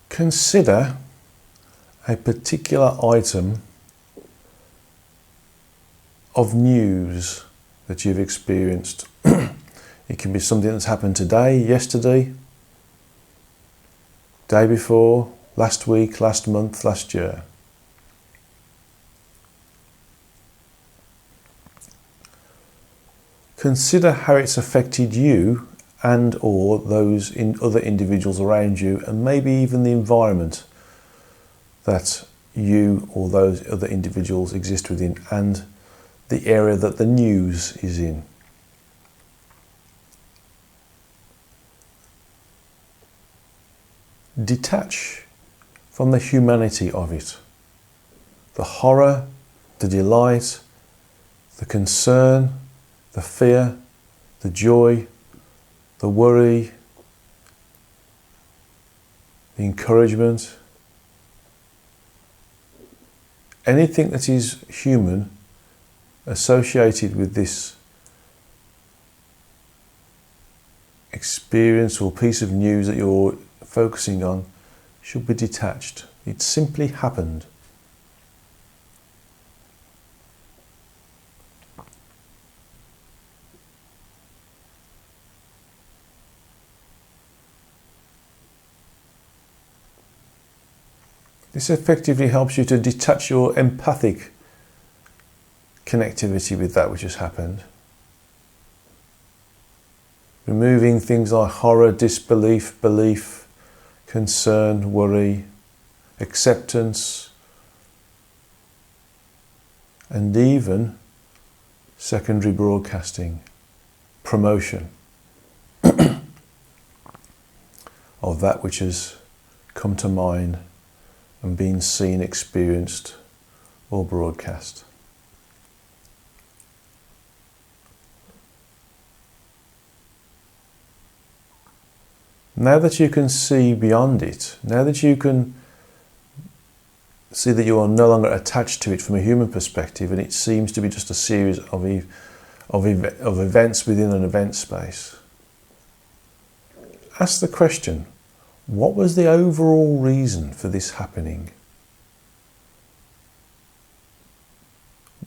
Consider a particular item of news that you've experienced. It can be something that's happened today, yesterday, day before, last week, last month, last year. Consider how it's affected you and or those other individuals around you, and maybe even the environment that you or those other individuals exist within, and the area that the news is in. Detach from the humanity of it, the horror, the delight, the concern, the fear, the joy, the worry, the encouragement, anything that is human associated with this experience or piece of news that you're focusing on should be detached. It simply happened. This effectively helps you to detach your empathic connectivity with that which has happened. Removing things like horror, disbelief, belief, concern, worry, acceptance, and even secondary broadcasting, promotion of that which has come to mind and been seen, experienced, or broadcast. Now that you can see beyond it, now that you can see that you are no longer attached to it from a human perspective, and it seems to be just a series of events within an event space, ask the question, what was the overall reason for this happening?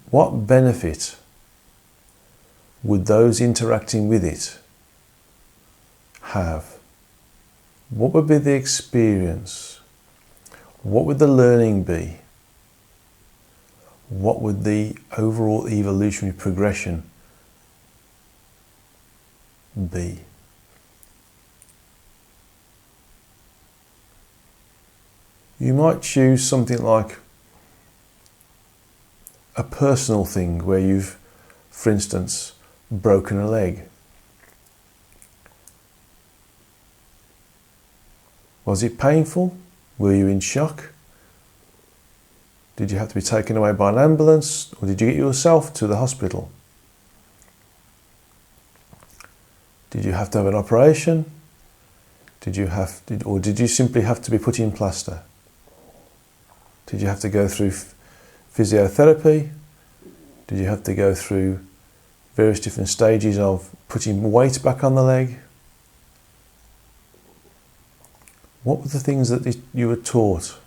What benefit would those interacting with it have? What would be the experience? What would the learning be? What would the overall evolutionary progression be? You might choose something like a personal thing where you've, for instance, broken a leg. Was it painful? Were you in shock? Did you have to be taken away by an ambulance, or did you get yourself to the hospital? Did you have to have an operation? Did you simply have to be put in plaster? Did you have to go through physiotherapy? Did you have to go through various different stages of putting weight back on the leg? What were the things that you were taught?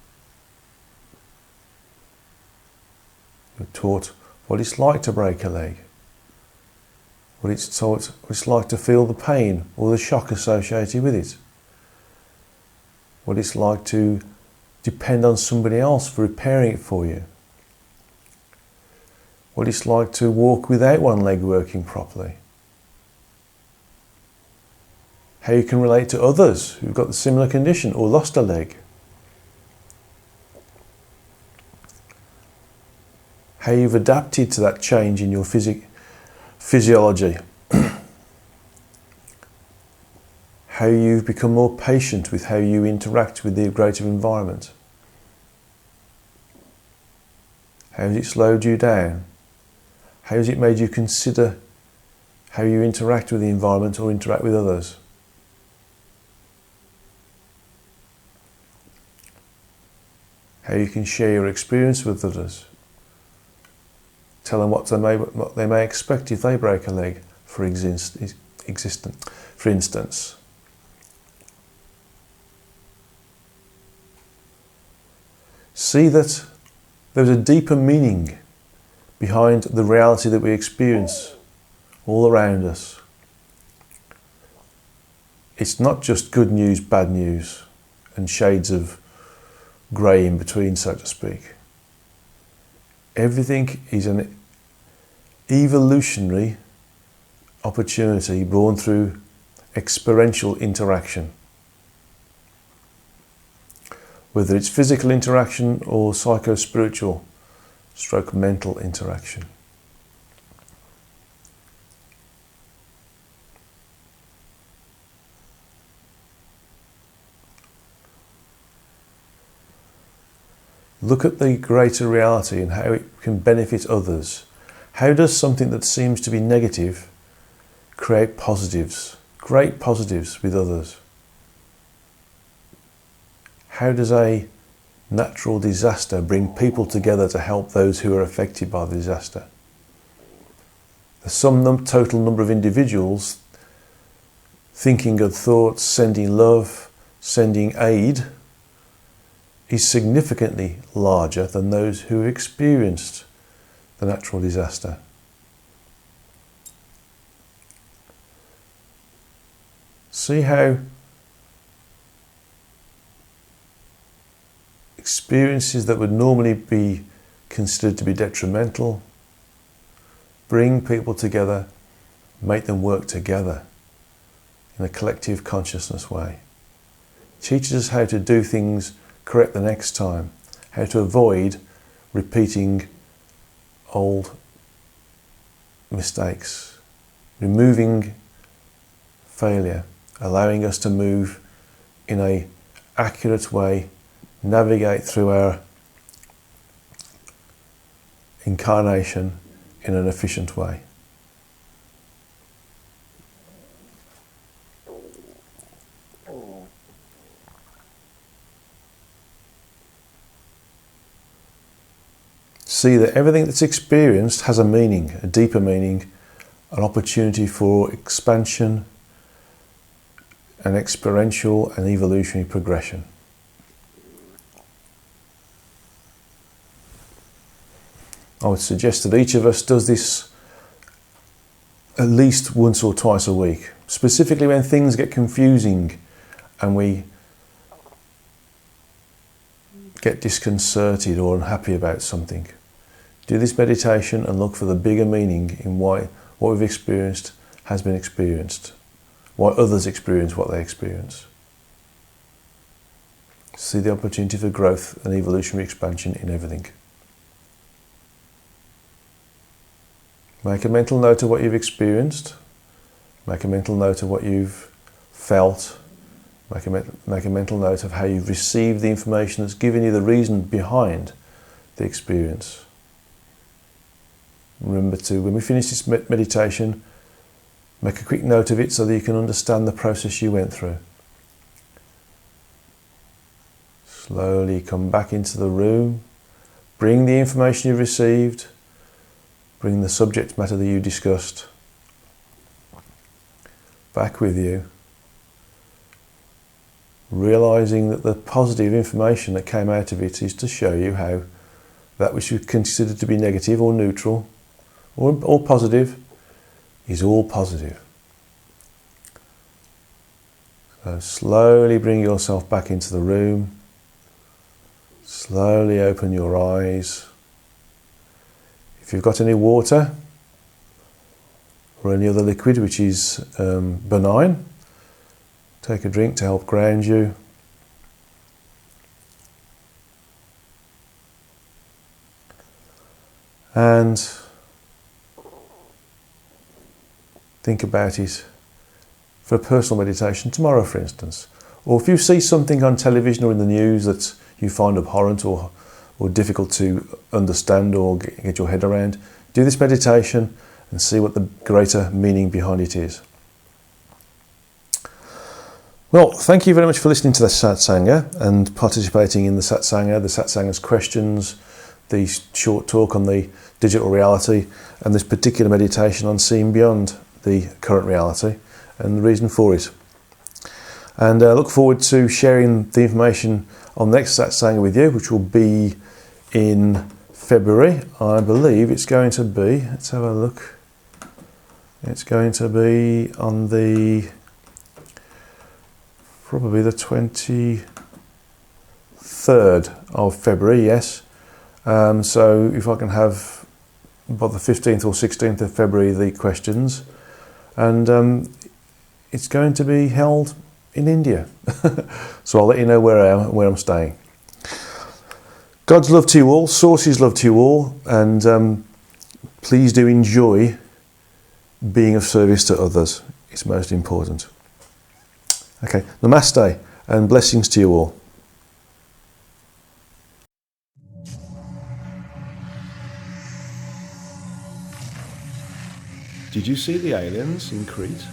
You were taught what it's like to break a leg, what it's like to feel the pain or the shock associated with it, what it's like to depend on somebody else for repairing it for you, what it's like to walk without one leg working properly, how you can relate to others who've got the similar condition or lost a leg, how you've adapted to that change in your physiology, how you've become more patient with how you interact with the greater environment, how has it slowed you down, how has it made you consider how you interact with the environment or interact with others. How you can share your experience with others. Tell them what they may expect if they break a leg, for instance. See that there's a deeper meaning behind the reality that we experience all around us. It's not just good news, bad news, and shades of grey in between, so to speak. Everything is an evolutionary opportunity born through experiential interaction. Whether it's physical interaction or psycho-spiritual / mental interaction. Look at the greater reality and how it can benefit others. How does something that seems to be negative create positives, great positives with others? How does a natural disaster bring people together to help those who are affected by the disaster? The total number of individuals thinking good thoughts, sending love, sending aid is significantly larger than those who experienced the natural disaster. See how experiences that would normally be considered to be detrimental, bring people together, make them work together in a collective consciousness way. Teaches us how to do things correct the next time, how to avoid repeating old mistakes, removing failure, allowing us to move in an accurate way, navigate through our incarnation in an efficient way. See that everything that's experienced has a meaning, a deeper meaning, an opportunity for expansion, an experiential and evolutionary progression. I would suggest that each of us does this at least once or twice a week, specifically when things get confusing and we get disconcerted or unhappy about something. Do this meditation and look for the bigger meaning in why what we've experienced has been experienced, why others experience what they experience. See the opportunity for growth and evolutionary expansion in everything. Make a mental note of what you've experienced. Make a mental note of what you've felt. Make a mental note of how you've received the information that's given you the reason behind the experience. Remember to, when we finish this meditation, make a quick note of it so that you can understand the process you went through. Slowly come back into the room. Bring the information you've received. Bring the subject matter that you discussed back with you. Realising that the positive information that came out of it is to show you how that which you consider to be negative or neutral or positive is all positive. So slowly bring yourself back into the room. Slowly open your eyes. If you've got any water or any other liquid which is benign, take a drink to help ground you. And think about it for a personal meditation tomorrow, for instance. Or if you see something on television or in the news that you find abhorrent or difficult to understand or get your head around, do this meditation and see what the greater meaning behind it is. Well, thank you very much for listening to the Satsanga and participating in the Satsanga's questions, the short talk on the digital reality, and this particular meditation on seeing beyond the current reality and the reason for it. And I look forward to sharing the information on the next Satsanga with you, which will be in February. I believe it's going to be, let's have a look, it's going to be on probably the 23rd of February, yes. So if I can have about the 15th or 16th of February the questions, and it's going to be held in India. So I'll let you know where I am and where I'm staying. God's love to you all, Source's love to you all, and please do enjoy being of service to others. It's most important. Okay, Namaste and blessings to you all. Did you see the aliens in Crete?